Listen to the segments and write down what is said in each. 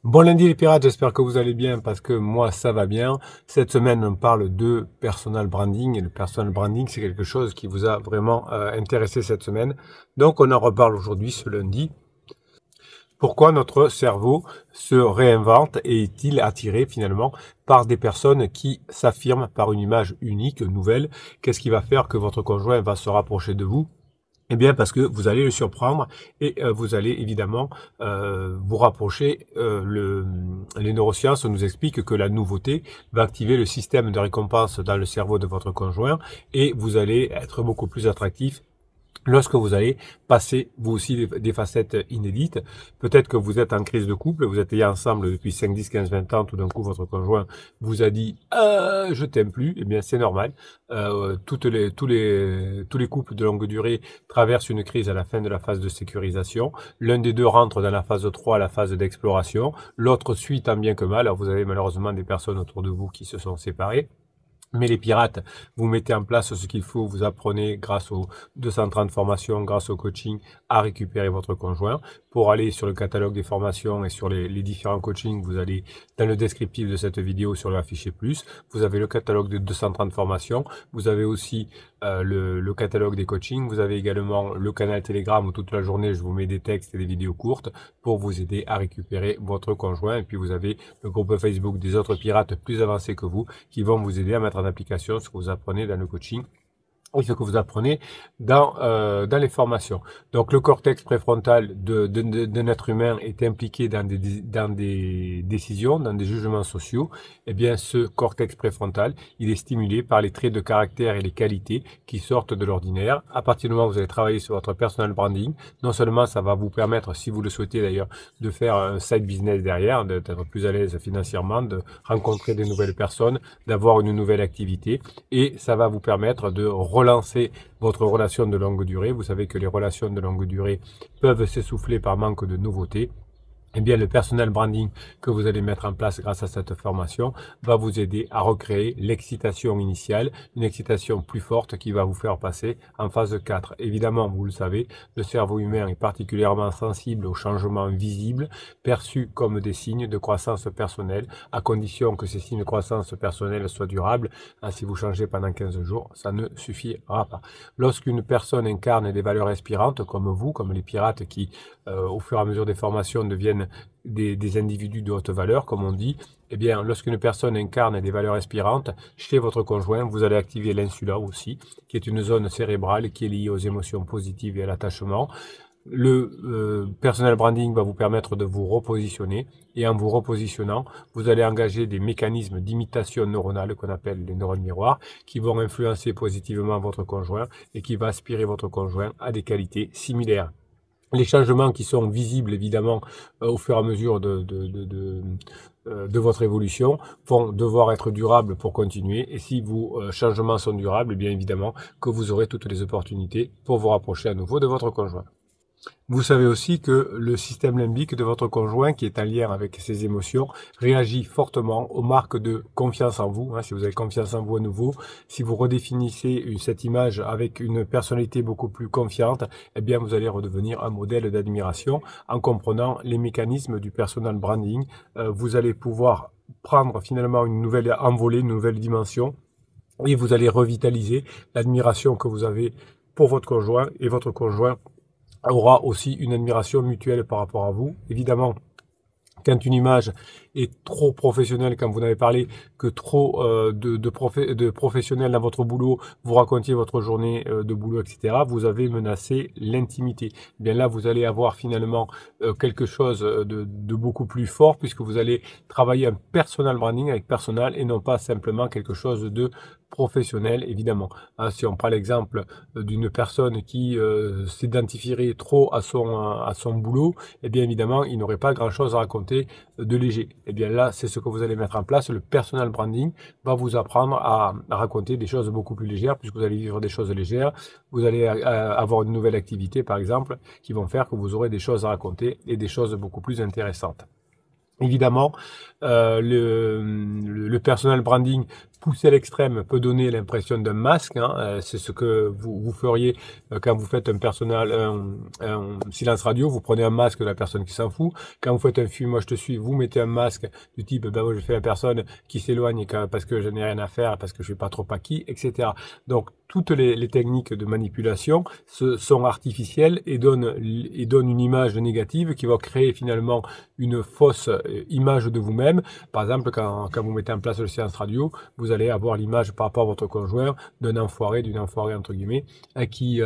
Bon lundi les pirates, j'espère que vous allez bien parce que moi ça va bien. Cette semaine on parle de personal branding et le personal branding c'est quelque chose qui vous a vraiment intéressé cette semaine. Donc on en reparle aujourd'hui ce lundi. Pourquoi notre cerveau se réinvente et est-il attiré finalement par des personnes qui s'affirment par une image unique, nouvelle? Qu'est-ce qui va faire que votre conjoint va se rapprocher de vous? Eh bien, parce que vous allez le surprendre et vous allez évidemment vous rapprocher. Les neurosciences nous expliquent que la nouveauté va activer le système de récompense dans le cerveau de votre conjoint et vous allez être beaucoup plus attractif lorsque vous allez passer vous aussi des facettes inédites. Peut-être que vous êtes en crise de couple, vous êtes ensemble depuis 5, 10, 15, 20 ans, tout d'un coup votre conjoint vous a dit je t'aime plus. Eh bien c'est normal. Tous les couples de longue durée traversent une crise à la fin de la phase de sécurisation. L'un des deux rentre dans la phase 3, la phase d'exploration. L'autre suit tant bien que mal. Alors vous avez malheureusement des personnes autour de vous qui se sont séparées. Mais les pirates, vous mettez en place ce qu'il faut, vous apprenez grâce aux 230 formations, grâce au coaching, à récupérer votre conjoint. Pour aller sur le catalogue des formations et sur les différents coachings, vous allez dans le descriptif de cette vidéo sur le fichier plus. Vous avez le catalogue de 230 formations. Vous avez aussi le catalogue des coachings. Vous avez également le canal Telegram où toute la journée, je vous mets des textes et des vidéos courtes pour vous aider à récupérer votre conjoint. Et puis, vous avez le groupe Facebook des autres pirates plus avancés que vous qui vont vous aider à mettre en application ce que vous apprenez dans le coaching et ce que vous apprenez dans les formations. Donc le cortex préfrontal d'un être humain est impliqué dans des décisions, dans des jugements sociaux. Eh bien ce cortex préfrontal, il est stimulé par les traits de caractère et les qualités qui sortent de l'ordinaire. À partir du moment où vous allez travailler sur votre personal branding, non seulement ça va vous permettre, si vous le souhaitez d'ailleurs, de faire un side business derrière, d'être plus à l'aise financièrement, de rencontrer des nouvelles personnes, d'avoir une nouvelle activité, et ça va vous permettre de relancer votre relation de longue durée. Vous savez que les relations de longue durée peuvent s'essouffler par manque de nouveautés. Eh bien, le personal branding que vous allez mettre en place grâce à cette formation va vous aider à recréer l'excitation initiale, une excitation plus forte qui va vous faire passer en phase 4. Évidemment, vous le savez, le cerveau humain est particulièrement sensible aux changements visibles, perçus comme des signes de croissance personnelle, à condition que ces signes de croissance personnelle soient durables. Si vous changez pendant 15 jours, ça ne suffira pas. Lorsqu'une personne incarne des valeurs inspirantes, comme vous, comme les pirates qui, au fur et à mesure des formations, deviennent des individus de haute valeur, comme on dit, eh bien, lorsqu'une personne incarne des valeurs inspirantes, chez votre conjoint, vous allez activer l'insula aussi, qui est une zone cérébrale qui est liée aux émotions positives et à l'attachement. Le personal branding va vous permettre de vous repositionner et en vous repositionnant, vous allez engager des mécanismes d'imitation neuronale qu'on appelle les neurones miroirs qui vont influencer positivement votre conjoint et qui va aspirer votre conjoint à des qualités similaires. Les changements qui sont visibles évidemment au fur et à mesure de votre évolution vont devoir être durables pour continuer. Et si vos changements sont durables, bien évidemment que vous aurez toutes les opportunités pour vous rapprocher à nouveau de votre conjoint. Vous savez aussi que le système limbique de votre conjoint, qui est en lien avec ses émotions, réagit fortement aux marques de confiance en vous. Si vous avez confiance en vous à nouveau, si vous redéfinissez cette image avec une personnalité beaucoup plus confiante, eh bien vous allez redevenir un modèle d'admiration en comprenant les mécanismes du personal branding. Vous allez pouvoir prendre finalement une nouvelle envolée, une nouvelle dimension, et vous allez revitaliser l'admiration que vous avez pour votre conjoint, et votre conjoint aura aussi une admiration mutuelle par rapport à vous. Évidemment, quand une image est trop professionnelle, quand vous n'avez parlé que trop de professionnels dans votre boulot, vous racontiez votre journée de boulot, etc., vous avez menacé l'intimité. Eh bien là, vous allez avoir finalement quelque chose de beaucoup plus fort, puisque vous allez travailler un personal branding avec personal et non pas simplement quelque chose de professionnel, évidemment. Si on prend l'exemple d'une personne qui s'identifierait trop à son boulot, eh bien évidemment, il n'aurait pas grand-chose à raconter de léger. Eh bien là, c'est ce que vous allez mettre en place. Le personal branding va vous apprendre à raconter des choses beaucoup plus légères, puisque vous allez vivre des choses légères. Vous allez avoir une nouvelle activité, par exemple, qui vont faire que vous aurez des choses à raconter et des choses beaucoup plus intéressantes. Évidemment, le personal branding poussé à l'extrême, peut donner l'impression d'un masque. Hein. C'est ce que vous feriez quand vous faites un silence radio. Vous prenez un masque de la personne qui s'en fout. Quand vous faites un film, moi je te suis, vous mettez un masque du type, ben moi je fais la personne qui s'éloigne parce que je n'ai rien à faire, parce que je ne suis pas trop acquis, etc. Donc toutes les techniques de manipulation sont artificielles et donnent une image négative qui va créer finalement une fausse image de vous-même. Par exemple, quand vous mettez en place le silence radio, vous allez avoir l'image par rapport à votre conjoint d'un enfoiré, d'une enfoirée entre guillemets, qui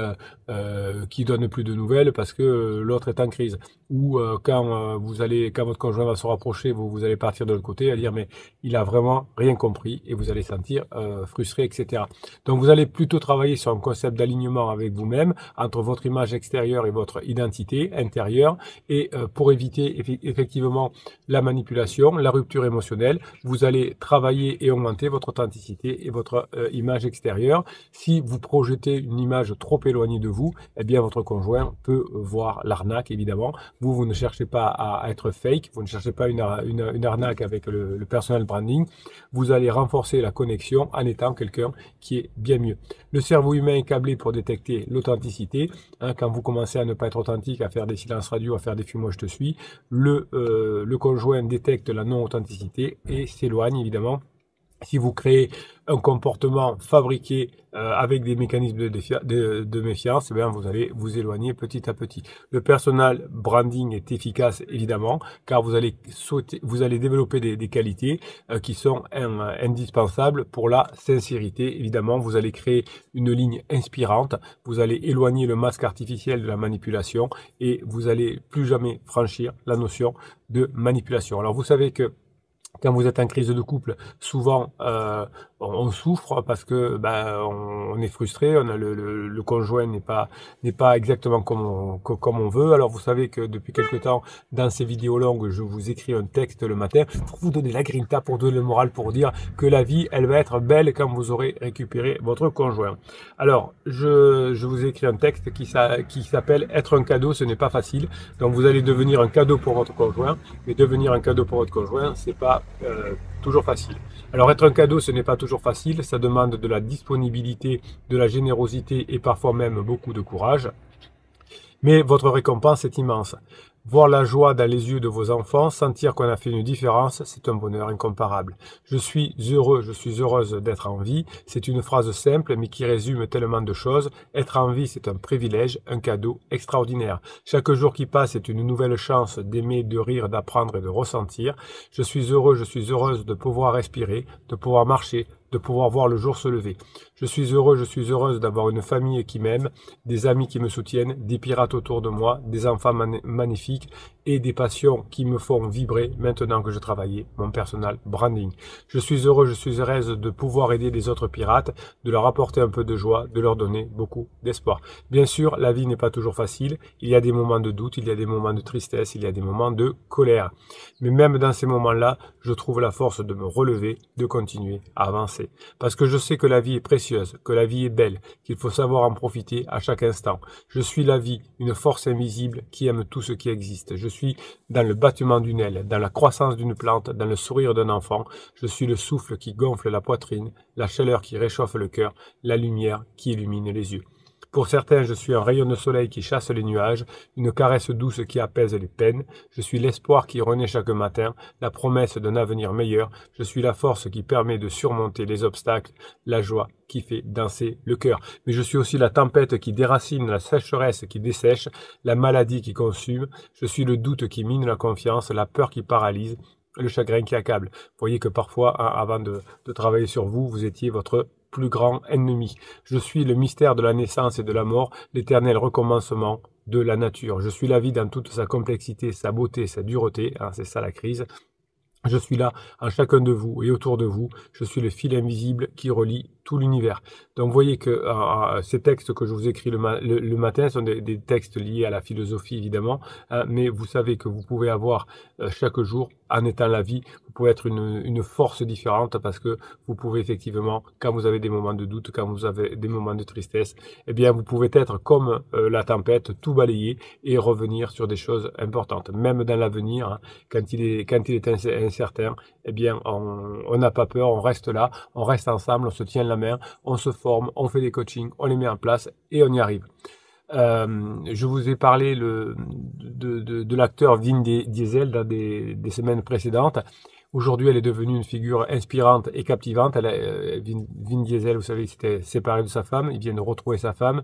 donne plus de nouvelles parce que l'autre est en crise. Ou quand votre conjoint va se rapprocher, vous allez partir de l'autre côté à dire mais il a vraiment rien compris et vous allez sentir frustré, etc. Donc vous allez plutôt travailler sur un concept d'alignement avec vous-même entre votre image extérieure et votre identité intérieure et pour éviter effectivement la manipulation, la rupture émotionnelle, vous allez travailler et augmenter votre authenticité et votre image extérieure. Si vous projetez une image trop éloignée de vous, eh bien votre conjoint peut voir l'arnaque évidemment. Vous ne cherchez pas à être fake, vous ne cherchez pas une arnaque avec le personal branding. Vous allez renforcer la connexion en étant quelqu'un qui est bien mieux. Le cerveau humain est câblé pour détecter l'authenticité. Hein, quand vous commencez à ne pas être authentique, à faire des silences radio, à faire des films, moi je te suis, le conjoint détecte la non-authenticité et s'éloigne évidemment. Si vous créez un comportement fabriqué avec des mécanismes de méfiance, eh bien vous allez vous éloigner petit à petit. Le personal branding est efficace évidemment, car vous allez développer des qualités qui sont indispensables pour la sincérité. Évidemment, vous allez créer une ligne inspirante, vous allez éloigner le masque artificiel de la manipulation et vous allez plus jamais franchir la notion de manipulation. Alors vous savez que quand vous êtes en crise de couple, souvent on souffre parce que on est frustré, on a le conjoint n'est pas exactement comme on veut. Alors vous savez que depuis quelque temps, dans ces vidéos longues, je vous écris un texte le matin pour vous donner la grinta, pour donner le moral, pour dire que la vie, elle va être belle quand vous aurez récupéré votre conjoint. Alors je vous écris un texte qui s'appelle Être un cadeau, ce n'est pas facile. Donc vous allez devenir un cadeau pour votre conjoint, mais devenir un cadeau pour votre conjoint, c'est pas toujours facile. Alors être un cadeau, ce n'est pas toujours facile, ça demande de la disponibilité, de la générosité et parfois même beaucoup de courage. Mais votre récompense est immense. Voir la joie dans les yeux de vos enfants, sentir qu'on a fait une différence, c'est un bonheur incomparable. Je suis heureux, je suis heureuse d'être en vie. C'est une phrase simple mais qui résume tellement de choses. Être en vie, c'est un privilège, un cadeau extraordinaire. Chaque jour qui passe est une nouvelle chance d'aimer, de rire, d'apprendre et de ressentir. Je suis heureux, je suis heureuse de pouvoir respirer, de pouvoir marcher, de pouvoir voir le jour se lever. Je suis heureux, je suis heureuse d'avoir une famille qui m'aime, des amis qui me soutiennent, des pirates autour de moi, des enfants magnifiques et des passions qui me font vibrer maintenant que je travaillais mon personal branding. Je suis heureux, je suis heureuse de pouvoir aider les autres pirates, de leur apporter un peu de joie, de leur donner beaucoup d'espoir. Bien sûr, la vie n'est pas toujours facile, il y a des moments de doute, il y a des moments de tristesse, il y a des moments de colère. Mais même dans ces moments-là, je trouve la force de me relever, de continuer à avancer. Parce que je sais que la vie est précieuse, que la vie est belle, qu'il faut savoir en profiter à chaque instant. Je suis la vie, une force invisible qui aime tout ce qui existe. Je suis dans le battement d'une aile, dans la croissance d'une plante, dans le sourire d'un enfant. Je suis le souffle qui gonfle la poitrine, la chaleur qui réchauffe le cœur, la lumière qui illumine les yeux. Pour certains, je suis un rayon de soleil qui chasse les nuages, une caresse douce qui apaise les peines. Je suis l'espoir qui renaît chaque matin, la promesse d'un avenir meilleur. Je suis la force qui permet de surmonter les obstacles, la joie qui fait danser le cœur. Mais je suis aussi la tempête qui déracine, la sécheresse qui dessèche, la maladie qui consume. Je suis le doute qui mine la confiance, la peur qui paralyse, le chagrin qui accable. Vous voyez que parfois, avant de travailler sur vous, vous étiez votre plus grand ennemi. Je suis le mystère de la naissance et de la mort, l'éternel recommencement de la nature. Je suis la vie dans toute sa complexité, sa beauté, sa dureté. Hein, c'est ça la crise. Je suis là en chacun de vous et autour de vous. Je suis le fil invisible qui relie tout l'univers. Donc vous voyez que ces textes que je vous écris le matin sont des textes liés à la philosophie évidemment, hein, mais vous savez que vous pouvez avoir chaque jour, en étant la vie, vous pouvez être une force différente parce que vous pouvez effectivement, quand vous avez des moments de doute, quand vous avez des moments de tristesse, eh bien vous pouvez être comme la tempête, tout balayer et revenir sur des choses importantes. Même dans l'avenir, hein, quand il est incertain, eh bien on n'a pas peur, on reste là, on reste ensemble, on se tient la main, on se forme, on fait des coachings, on les met en place et on y arrive. Je vous ai parlé de l'acteur Vin Diesel dans des semaines précédentes. Aujourd'hui, elle est devenue une figure inspirante et captivante. Vin Diesel, vous savez, il s'était séparé de sa femme. Il vient de retrouver sa femme.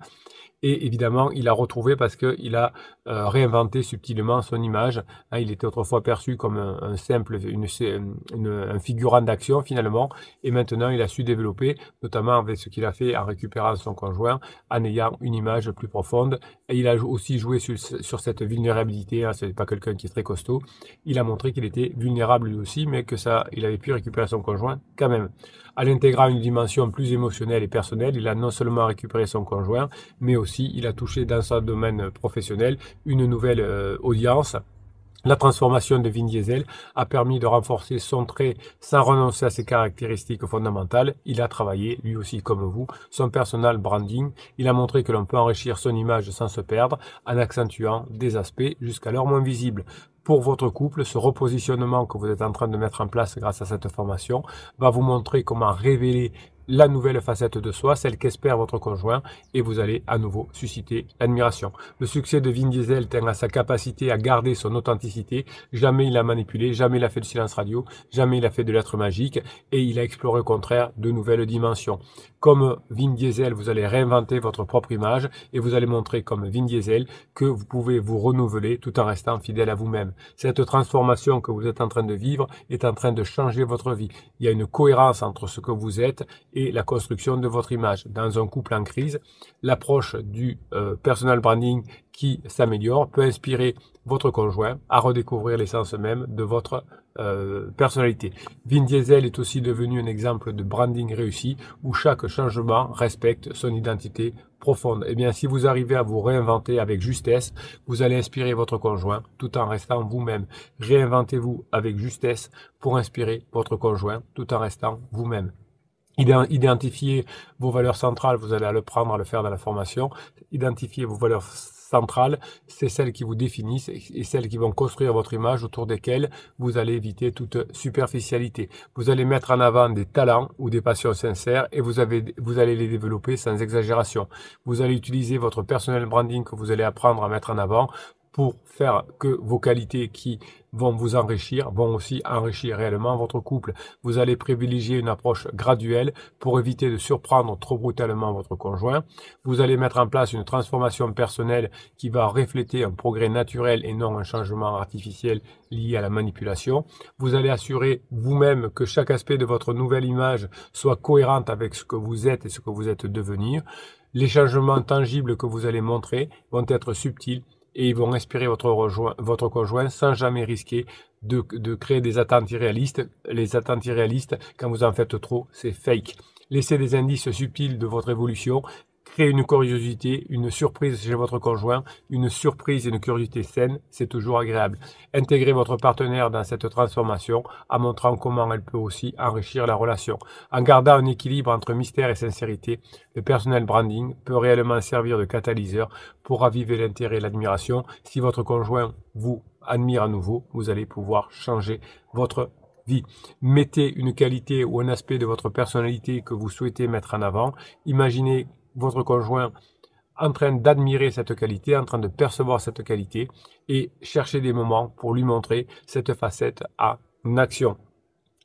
Et évidemment, il a retrouvé parce qu'il a réinventé subtilement son image. Hein, il était autrefois perçu comme un simple, un figurant d'action finalement. Et maintenant, il a su développer, notamment avec ce qu'il a fait en récupérant son conjoint, en ayant une image plus profonde. Et il a aussi joué sur cette vulnérabilité. Hein, ce n'est pas quelqu'un qui est très costaud. Il a montré qu'il était vulnérable lui aussi, mais que il avait pu récupérer son conjoint quand même. En intégrant une dimension plus émotionnelle et personnelle, il a non seulement récupéré son conjoint, mais aussi il a touché dans son domaine professionnel une nouvelle audience. La transformation de Vin Diesel a permis de renforcer son trait sans renoncer à ses caractéristiques fondamentales. Il a travaillé, lui aussi comme vous, son personal branding. Il a montré que l'on peut enrichir son image sans se perdre en accentuant des aspects jusqu'alors moins visibles. Pour votre couple, ce repositionnement que vous êtes en train de mettre en place grâce à cette formation va vous montrer comment révéler la nouvelle facette de soi, celle qu'espère votre conjoint, et vous allez à nouveau susciter l'admiration. Le succès de Vin Diesel tient à sa capacité à garder son authenticité. Jamais il a manipulé, jamais il a fait de silence radio, jamais il a fait de lettres magiques, et il a exploré au contraire de nouvelles dimensions. Comme Vin Diesel, vous allez réinventer votre propre image, et vous allez montrer comme Vin Diesel que vous pouvez vous renouveler tout en restant fidèle à vous-même. Cette transformation que vous êtes en train de vivre est en train de changer votre vie. Il y a une cohérence entre ce que vous êtes et la construction de votre image. Dans un couple en crise, l'approche du personal branding qui s'améliore peut inspirer votre conjoint à redécouvrir l'essence même de votre personnalité. Vin Diesel est aussi devenu un exemple de branding réussi où chaque changement respecte son identité profonde. Eh bien, si vous arrivez à vous réinventer avec justesse, vous allez inspirer votre conjoint tout en restant vous-même. Réinventez-vous avec justesse pour inspirer votre conjoint tout en restant vous-même. Identifiez vos valeurs centrales, vous allez le prendre à le faire dans la formation. Identifiez vos valeurs centrales, c'est celles qui vous définissent et celles qui vont construire votre image autour desquelles vous allez éviter toute superficialité. Vous allez mettre en avant des talents ou des passions sincères et vous allez les développer sans exagération. Vous allez utiliser votre personnel branding que vous allez apprendre à mettre en avant pour faire que vos qualités qui vont vous enrichir, vont aussi enrichir réellement votre couple. Vous allez privilégier une approche graduelle pour éviter de surprendre trop brutalement votre conjoint. Vous allez mettre en place une transformation personnelle qui va refléter un progrès naturel et non un changement artificiel lié à la manipulation. Vous allez assurer vous-même que chaque aspect de votre nouvelle image soit cohérente avec ce que vous êtes et ce que vous êtes devenir. Les changements tangibles que vous allez montrer vont être subtils et ils vont inspirer votre conjoint sans jamais risquer de créer des attentes irréalistes. Les attentes irréalistes, quand vous en faites trop, c'est fake. Laissez des indices subtils de votre évolution. Créer une curiosité, une surprise chez votre conjoint, une surprise et une curiosité saine, c'est toujours agréable. Intégrez votre partenaire dans cette transformation en montrant comment elle peut aussi enrichir la relation. En gardant un équilibre entre mystère et sincérité, le personal branding peut réellement servir de catalyseur pour raviver l'intérêt et l'admiration. Si votre conjoint vous admire à nouveau, vous allez pouvoir changer votre vie. Mettez une qualité ou un aspect de votre personnalité que vous souhaitez mettre en avant. Imaginez votre conjoint en train d'admirer cette qualité, en train de percevoir cette qualité et cherchez des moments pour lui montrer cette facette en action.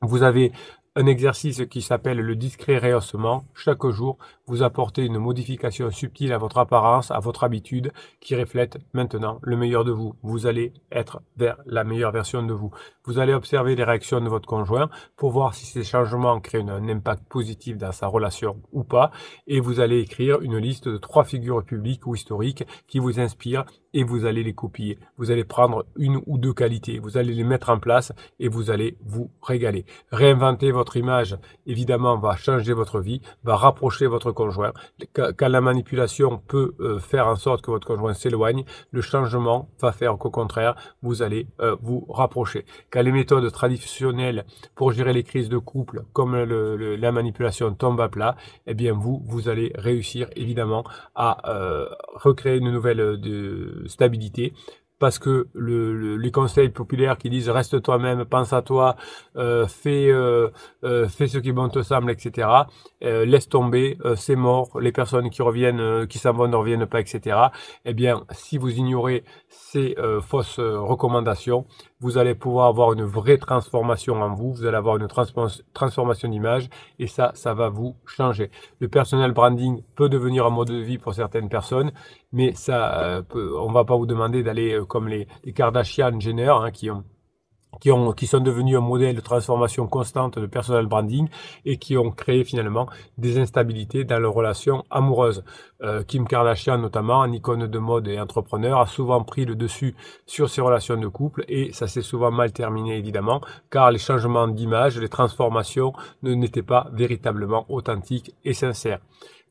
Vous avez un exercice qui s'appelle le discret rehaussement. Chaque jour, vous apportez une modification subtile à votre apparence, à votre habitude, qui reflète maintenant le meilleur de vous. Vous allez être vers la meilleure version de vous. Vous allez observer les réactions de votre conjoint pour voir si ces changements créent un impact positif dans sa relation ou pas. Et vous allez écrire une liste de 3 figures publiques ou historiques qui vous inspirent et vous allez les copier. Vous allez prendre une ou deux qualités, vous allez les mettre en place et vous allez vous régaler. Réinventer votre image, évidemment, va changer votre vie, va rapprocher votre conjoint. Quand la manipulation peut faire en sorte que votre conjoint s'éloigne, le changement va faire qu'au contraire, vous allez vous rapprocher. Quand les méthodes traditionnelles pour gérer les crises de couple, comme la manipulation tombe à plat, eh bien vous allez réussir évidemment à recréer une nouvelle stabilité, parce que les conseils populaires qui disent reste toi-même, pense à toi, fais ce qui bon te semble, etc. Laisse tomber, c'est mort, les personnes qui reviennent, qui s'en vont ne reviennent pas, etc. Eh bien, si vous ignorez ces fausses recommandations, vous allez pouvoir avoir une vraie transformation en vous, vous allez avoir une transformation d'image et ça va vous changer. Le personal branding peut devenir un mode de vie pour certaines personnes, mais ça, on va pas vous demander d'aller comme les Kardashian, Jenner, hein, qui sont devenus un modèle de transformation constante de personal branding et qui ont créé finalement des instabilités dans leurs relations amoureuses. Kim Kardashian notamment, une icône de mode et entrepreneur, a souvent pris le dessus sur ses relations de couple et ça s'est souvent mal terminé évidemment, car les changements d'image, les transformations n'étaient pas véritablement authentiques et sincères.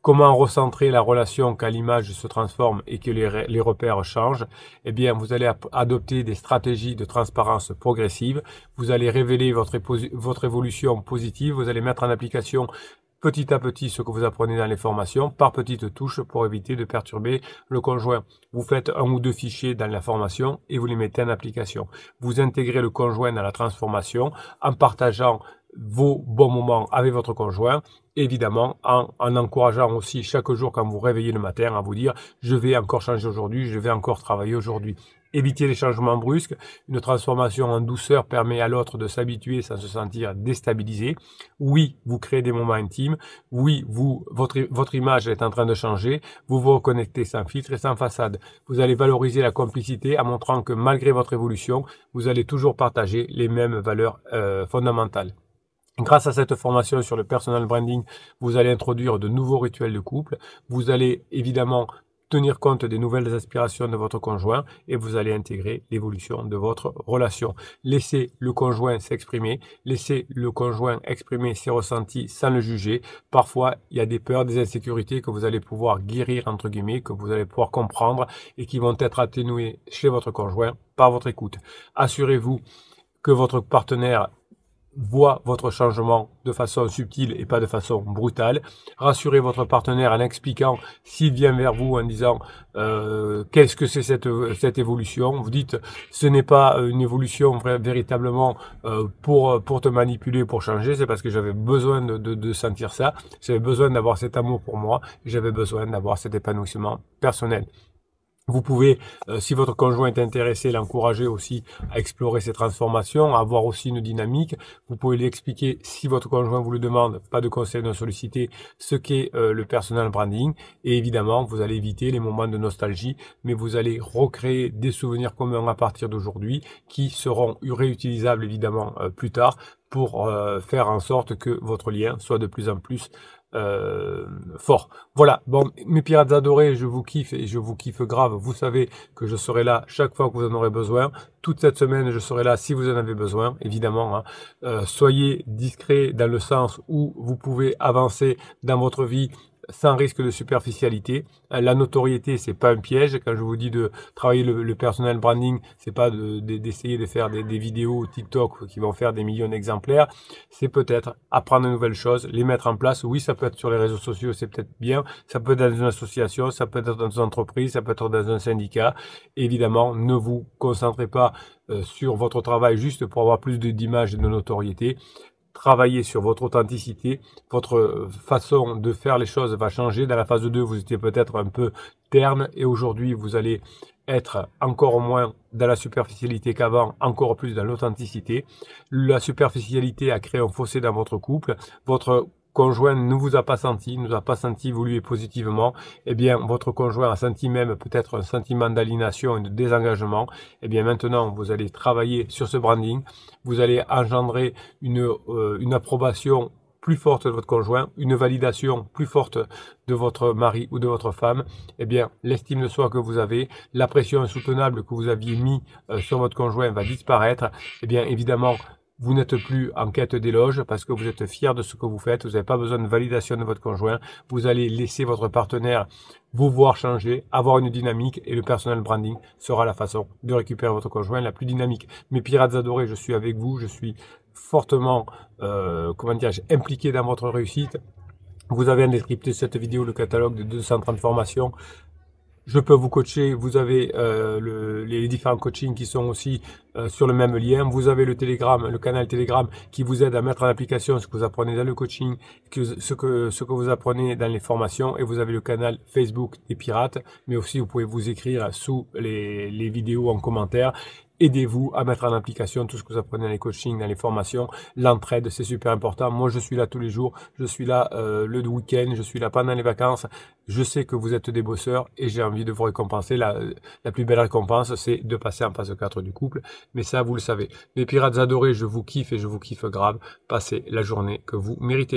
Comment recentrer la relation quand l'image se transforme et que les repères changent? Eh bien, vous allez adopter des stratégies de transparence progressive. Vous allez révéler votre évolution positive. Vous allez mettre en application petit à petit ce que vous apprenez dans les formations par petites touches pour éviter de perturber le conjoint. Vous faites un ou deux fichiers dans la formation et vous les mettez en application. Vous intégrez le conjoint dans la transformation en partageant vos bons moments avec votre conjoint, évidemment en encourageant aussi chaque jour quand vous réveillez le matin à vous dire je vais encore changer aujourd'hui, je vais encore travailler aujourd'hui. Éviter les changements brusques. Une transformation en douceur permet à l'autre de s'habituer sans se sentir déstabilisé. Oui, vous créez des moments intimes. Oui, votre image est en train de changer. Vous vous reconnectez sans filtre et sans façade. Vous allez valoriser la complicité en montrant que malgré votre évolution, vous allez toujours partager les mêmes valeurs fondamentales. Grâce à cette formation sur le personal branding, vous allez introduire de nouveaux rituels de couple. Vous allez évidemment tenir compte des nouvelles aspirations de votre conjoint et vous allez intégrer l'évolution de votre relation. Laissez le conjoint s'exprimer, laissez le conjoint exprimer ses ressentis sans le juger. Parfois, il y a des peurs, des insécurités que vous allez pouvoir guérir, entre guillemets, que vous allez pouvoir comprendre et qui vont être atténuées chez votre conjoint par votre écoute. Assurez-vous que votre partenaire voit votre changement de façon subtile et pas de façon brutale. Rassurez votre partenaire en expliquant s'il vient vers vous en disant qu'est-ce que c'est cette évolution. Vous dites ce n'est pas une évolution véritablement pour te manipuler, pour changer, c'est parce que j'avais besoin de sentir ça, j'avais besoin d'avoir cet amour pour moi, j'avais besoin d'avoir cet épanouissement personnel. Vous pouvez, si votre conjoint est intéressé, l'encourager aussi à explorer ces transformations, à avoir aussi une dynamique. Vous pouvez lui expliquer, si votre conjoint vous le demande, pas de conseil non sollicité, ce qu'est le personal branding. Et évidemment, vous allez éviter les moments de nostalgie, mais vous allez recréer des souvenirs communs à partir d'aujourd'hui qui seront réutilisables évidemment plus tard pour faire en sorte que votre lien soit de plus en plus fort. Voilà, bon, mes pirates adorés, je vous kiffe et je vous kiffe grave. Vous savez que je serai là chaque fois que vous en aurez besoin. Toute cette semaine, je serai là si vous en avez besoin, évidemment. Hein. Soyez discret dans le sens où vous pouvez avancer dans votre vie sans risque de superficialité. La notoriété, c'est pas un piège. Quand je vous dis de travailler le personal branding, c'est pas d'essayer de faire des vidéos TikTok qui vont faire des millions d'exemplaires. C'est peut-être apprendre de nouvelles choses, les mettre en place. Oui, ça peut être sur les réseaux sociaux, c'est peut-être bien. Ça peut être dans une association, ça peut être dans une entreprise, ça peut être dans un syndicat. Évidemment, ne vous concentrez pas sur votre travail juste pour avoir plus d'images et de notoriété. Travaillez sur votre authenticité, votre façon de faire les choses va changer. Dans la phase 2, vous étiez peut-être un peu terne et aujourd'hui, vous allez être encore moins dans la superficialité qu'avant, encore plus dans l'authenticité. La superficialité a créé un fossé dans votre couple. Votre conjoint ne vous a pas senti, ne vous a pas senti évoluer positivement, eh bien, votre conjoint a senti même peut-être un sentiment d'aliénation et de désengagement. Eh bien, maintenant, vous allez travailler sur ce branding. Vous allez engendrer une approbation plus forte de votre conjoint, une validation plus forte de votre mari ou de votre femme, eh bien, l'estime de soi que vous avez, la pression insoutenable que vous aviez mis sur votre conjoint va disparaître. Eh bien, évidemment, vous n'êtes plus en quête d'éloge parce que vous êtes fier de ce que vous faites. Vous n'avez pas besoin de validation de votre conjoint. Vous allez laisser votre partenaire vous voir changer, avoir une dynamique, et le personal branding sera la façon de récupérer votre conjoint la plus dynamique. Mes pirates adorés, je suis avec vous. Je suis fortement, impliqué dans votre réussite. Vous avez en descriptif de cette vidéo le catalogue de 230 formations. Je peux vous coacher, vous avez les différents coachings qui sont aussi sur le même lien. Vous avez le Telegram, le canal Telegram qui vous aide à mettre en application ce que vous apprenez dans le coaching, ce que vous apprenez dans les formations. Et vous avez le canal Facebook des Pirates, mais aussi vous pouvez vous écrire sous les vidéos en commentaire. Aidez-vous à mettre en application tout ce que vous apprenez dans les coachings, dans les formations. L'entraide, c'est super important. Moi, je suis là tous les jours. Je suis là le week-end. Je suis là pendant les vacances. Je sais que vous êtes des bosseurs et j'ai envie de vous récompenser. La plus belle récompense, c'est de passer en phase 4 du couple. Mais ça, vous le savez. Mes pirates adorés, je vous kiffe et je vous kiffe grave. Passez la journée que vous méritez.